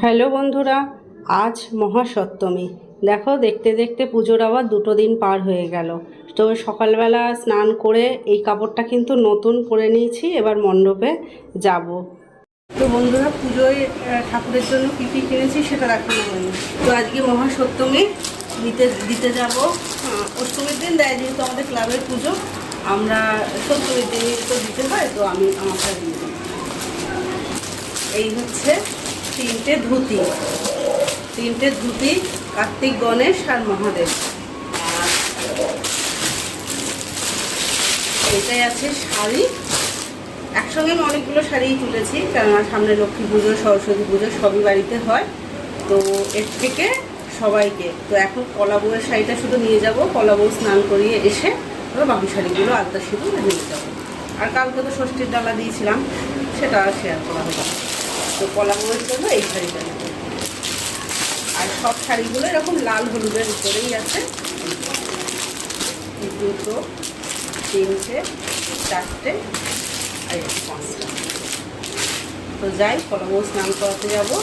Hello বন্ধুরা, আজ মহাসপ্তমী। দেখো, দেখতে দেখতে পুজোর আবার 2 দিন পার হয়ে গেল। তো সকালবেলা স্নান করে এই কাপড়টা কিন্তু নতুন পরে নিয়েছি, এবার মণ্ডপে যাব। তো বন্ধুরা, পুজোয় ঠাকুরের জন্য কী কী কিনেছি সেটা দেখানো হয়নি। তো আজকে মহাসপ্তমী দিতে যাব। অষ্টমীর দিন দেয়, যেহেতু আমাদের ক্লাবের পুজো, আমরা সপ্তমীর দিনই তো দিতে হয়, তো আমি আমারটা দিয়ে দিই। এই হচ্ছে তিনটে ধুতি, কার্তিক, গণেশ আর মহাদেব। আর এটাই আছে শাড়ি। একসঙ্গে আমি অনেকগুলো শাড়িই তুলেছি, কেননা সামনে লক্ষ্মী পুজো, সরস্বতী পুজো সবই বাড়িতে হয়। তো এর থেকে সবাইকে তো এখন কলা বউয়ের শাড়িটা শুধু নিয়ে যাব। কলা বউ স্নান করিয়ে এসে এবার বাকি শাড়িগুলো আলতা সিঁদুর নিয়ে যাবো। আর কালকে তো ষষ্ঠীর ডালা দিয়েছিলাম, সেটা শেয়ার করা হবে। তো কলা বউয়ের জন্য এই শাড়িটা নেব। আর সব শাড়িগুলো এরকম লাল হলুদের উপরেই আছে। 2, 3, 4 আর 5টা। তো যাই, কলা বউ স্নান করাতে যাবো।